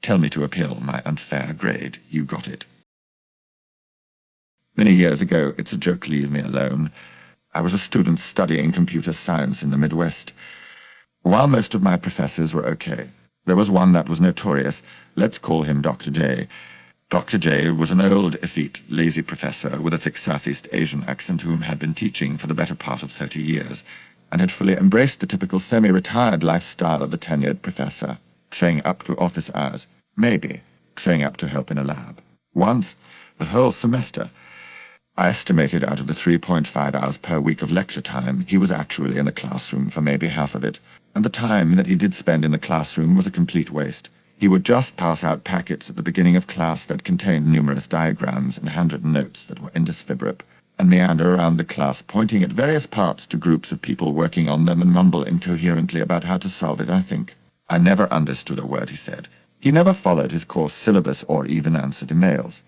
Tell me to appeal my unfair grade. You got it. Many years ago, it's a joke, leave me alone. I was a student studying computer science in the Midwest. While most of my professors were okay, there was one that was notorious. Let's call him Dr. J. Dr. J was an old, effete, lazy professor with a thick Southeast Asian accent whom had been teaching for the better part of 30 years, and had fully embraced the typical semi-retired lifestyle of the tenured professor, showing up to office hours, maybe showing up to help in a lab. Once, the whole semester, I estimated out of the 3.5 hours per week of lecture time, he was actually in the classroom for maybe half of it, and the time that he did spend in the classroom was a complete waste. He would just pass out packets at the beginning of class that contained numerous diagrams and handwritten notes that were indescribable, and meander around the class pointing at various parts to groups of people working on them and mumble incoherently about how to solve it, I think. I never understood a word he said. He never followed his course syllabus or even answered emails.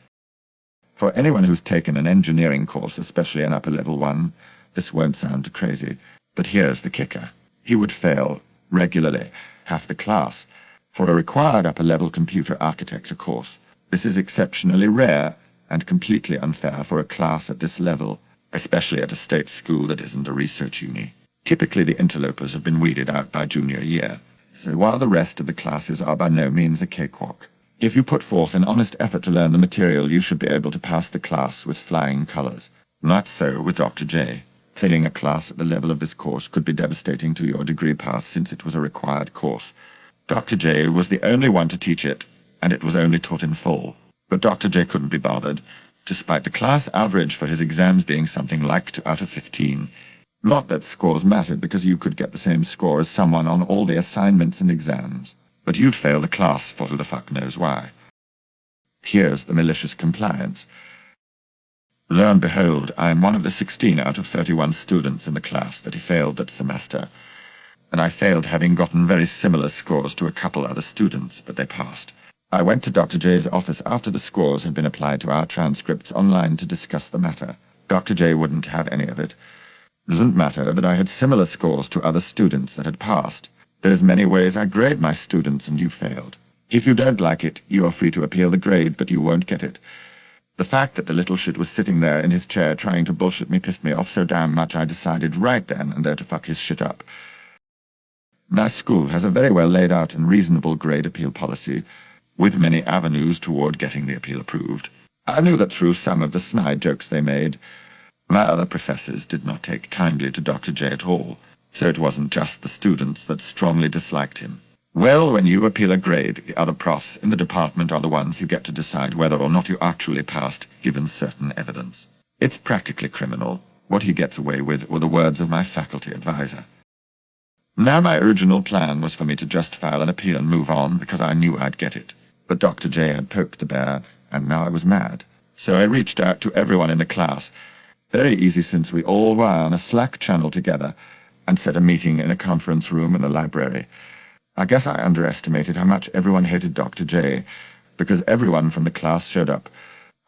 For anyone who's taken an engineering course, especially an upper-level one, this won't sound too crazy, but here's the kicker. He would fail, regularly, half the class, for a required upper-level computer architecture course. This is exceptionally rare and completely unfair for a class at this level, especially at a state school that isn't a research uni. Typically the interlopers have been weeded out by junior year, so while the rest of the classes are by no means a cakewalk. If you put forth an honest effort to learn the material, you should be able to pass the class with flying colors. Not so with Dr. J. Failing a class at the level of this course could be devastating to your degree path since it was a required course. Dr. J was the only one to teach it, and it was only taught in full. But Dr. J couldn't be bothered, despite the class average for his exams being something like 2 out of 15. Not that scores mattered, because you could get the same score as someone on all the assignments and exams. But you'd fail the class for who the fuck knows why. Here's the malicious compliance. Lo and behold, I am one of the 16 out of 31 students in the class that he failed that semester, and I failed having gotten very similar scores to a couple other students, but they passed. I went to Dr. J's office after the scores had been applied to our transcripts online to discuss the matter. Dr. J wouldn't have any of it. Doesn't matter that I had similar scores to other students that had passed. There's many ways I grade my students, and you failed. If you don't like it, you are free to appeal the grade, but you won't get it. The fact that the little shit was sitting there in his chair trying to bullshit me pissed me off so damn much I decided right then and there to fuck his shit up. My school has a very well laid out and reasonable grade appeal policy, with many avenues toward getting the appeal approved. I knew that through some of the snide jokes they made. My other professors did not take kindly to Dr. J at all. So it wasn't just the students that strongly disliked him. Well, when you appeal a grade, the other profs in the department are the ones who get to decide whether or not you actually passed, given certain evidence. It's practically criminal. What he gets away with were the words of my faculty advisor. Now, my original plan was for me to just file an appeal and move on, because I knew I'd get it. But Dr. J had poked the bear, and now I was mad. So I reached out to everyone in the class. Very easy, since we all were on a Slack channel together, and set a meeting in a conference room in the library. I guess I underestimated how much everyone hated Dr. J, because everyone from the class showed up.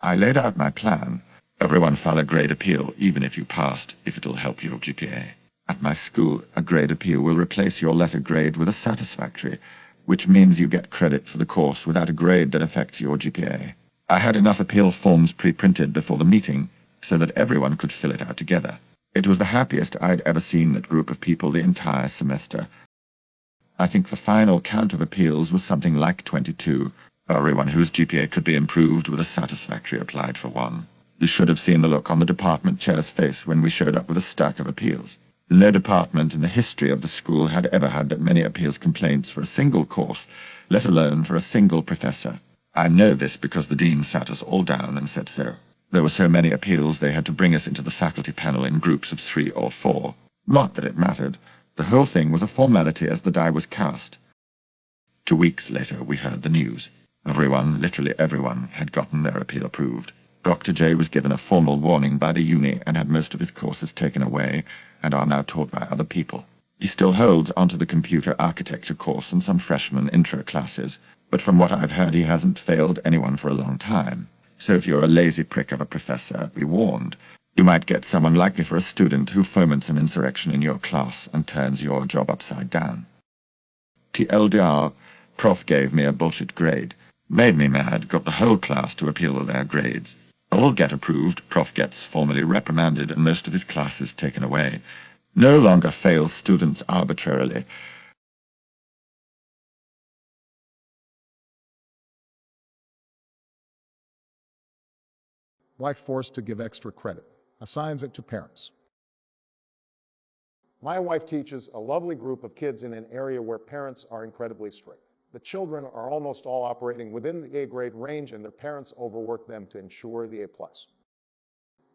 I laid out my plan. Everyone file a grade appeal, even if you passed, if it'll help your GPA. At my school, a grade appeal will replace your letter grade with a satisfactory, which means you get credit for the course without a grade that affects your GPA. I had enough appeal forms pre-printed before the meeting, so that everyone could fill it out together. It was the happiest I'd ever seen that group of people the entire semester. I think the final count of appeals was something like 22. Everyone whose GPA could be improved with a satisfactory applied for one. You should have seen the look on the department chair's face when we showed up with a stack of appeals. No department in the history of the school had ever had that many appeals complaints for a single course, let alone for a single professor. I know this because the dean sat us all down and said so. There were so many appeals they had to bring us into the faculty panel in groups of 3 or 4. Not that it mattered. The whole thing was a formality as the die was cast. 2 weeks later we heard the news. Everyone, literally everyone, had gotten their appeal approved. Dr. J was given a formal warning by the uni and had most of his courses taken away, and are now taught by other people. He still holds onto the computer architecture course and some freshman intro classes, but from what I've heard he hasn't failed anyone for a long time. So if you're a lazy prick of a professor, be warned. You might get someone like me for a student who foments an insurrection in your class and turns your job upside down. TLDR, Prof gave me a bullshit grade. Made me mad, got the whole class to appeal their grades. All get approved, Prof gets formally reprimanded, and most of his classes taken away. No longer fails students arbitrarily. Wife forced to give extra credit, assigns it to parents. My wife teaches a lovely group of kids in an area where parents are incredibly strict. The children are almost all operating within the A grade range, and their parents overwork them to ensure the A+.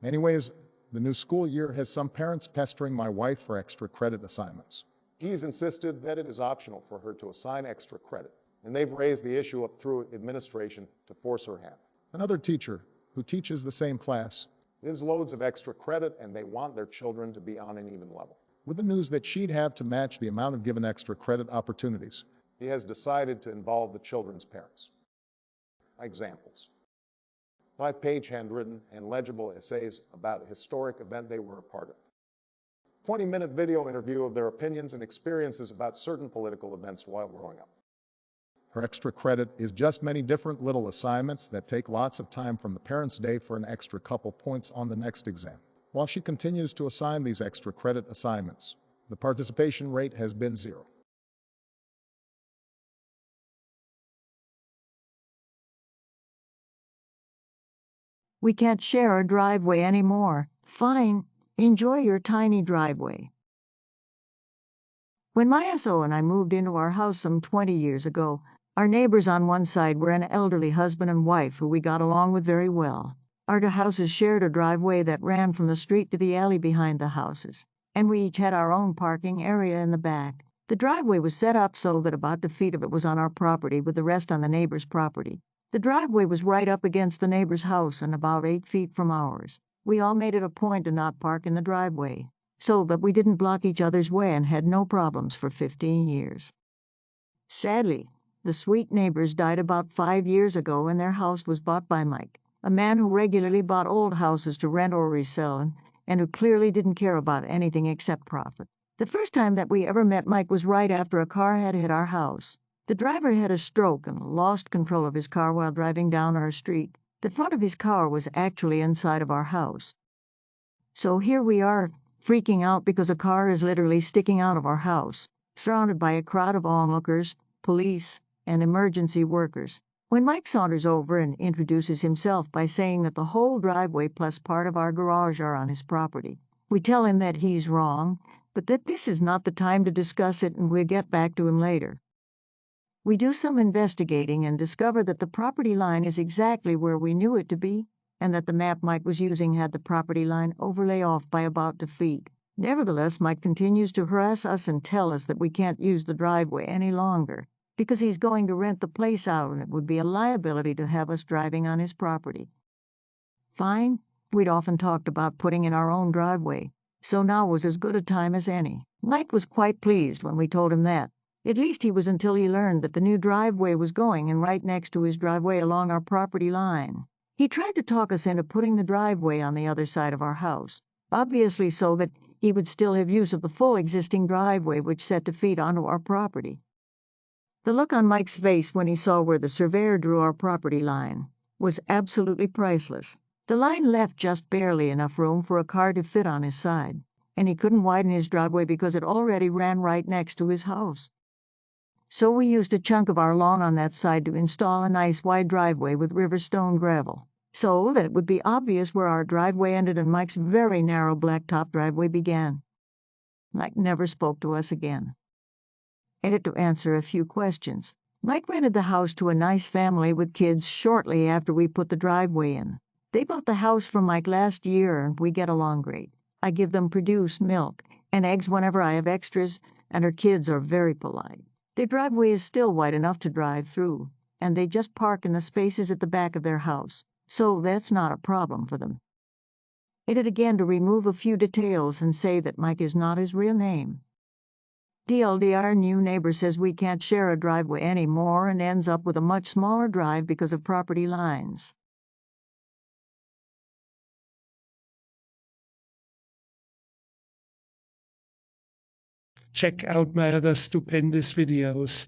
Anyways, the new school year has some parents pestering my wife for extra credit assignments. He's insisted that it is optional for her to assign extra credit, and they've raised the issue up through administration to force her hand. Another teacher, who teaches the same class, gives loads of extra credit, and they want their children to be on an even level. With the news that she'd have to match the amount of given extra credit opportunities, he has decided to involve the children's parents. Examples: 5-page handwritten and legible essays about a historic event they were a part of. 20-minute video interview of their opinions and experiences about certain political events while growing up. Her extra credit is just many different little assignments that take lots of time from the parents' day for an extra couple points on the next exam. While she continues to assign these extra credit assignments, the participation rate has been 0. We can't share our driveway anymore. Fine, enjoy your tiny driveway. When my SO and I moved into our house some 20 years ago, our neighbors on one side were an elderly husband and wife who we got along with very well. Our houses shared a driveway that ran from the street to the alley behind the houses, and we each had our own parking area in the back. The driveway was set up so that about 2 feet of it was on our property, with the rest on the neighbor's property. The driveway was right up against the neighbor's house and about 8 feet from ours. We all made it a point to not park in the driveway, so that we didn't block each other's way, and had no problems for 15 years. Sadly, the sweet neighbors died about 5 years ago, and their house was bought by Mike, a man who regularly bought old houses to rent or resell, and who clearly didn't care about anything except profit. The first time that we ever met Mike was right after a car had hit our house. The driver had a stroke and lost control of his car while driving down our street. The front of his car was actually inside of our house. So here we are, freaking out because a car is literally sticking out of our house, surrounded by a crowd of onlookers, police, and emergency workers. When Mike saunters over and introduces himself by saying that the whole driveway plus part of our garage are on his property, we tell him that he's wrong, but that this is not the time to discuss it, and we'll get back to him later. We do some investigating and discover that the property line is exactly where we knew it to be, and that the map Mike was using had the property line overlay off by about 2 feet. Nevertheless, Mike continues to harass us and tell us that we can't use the driveway any longer, because he's going to rent the place out, and it would be a liability to have us driving on his property. Fine, we'd often talked about putting in our own driveway, so now was as good a time as any. Mike was quite pleased when we told him that. At least he was, until he learned that the new driveway was going in right next to his driveway along our property line. He tried to talk us into putting the driveway on the other side of our house, obviously so that he would still have use of the full existing driveway which set 2 feet onto our property. The look on Mike's face when he saw where the surveyor drew our property line was absolutely priceless. The line left just barely enough room for a car to fit on his side, and he couldn't widen his driveway because it already ran right next to his house. So we used a chunk of our lawn on that side to install a nice wide driveway with riverstone gravel, so that it would be obvious where our driveway ended and Mike's very narrow blacktop driveway began. Mike never spoke to us again. And to answer a few questions, Mike rented the house to a nice family with kids shortly after we put the driveway in. They bought the house from Mike last year, and we get along great. I give them produce, milk, and eggs whenever I have extras, and her kids are very polite. Their driveway is still wide enough to drive through, and they just park in the spaces at the back of their house, so that's not a problem for them. It had again to remove a few details and say that Mike is not his real name. DLD, our new neighbor says we can't share a driveway anymore, and ends up with a much smaller drive because of property lines. Check out my other stupendous videos.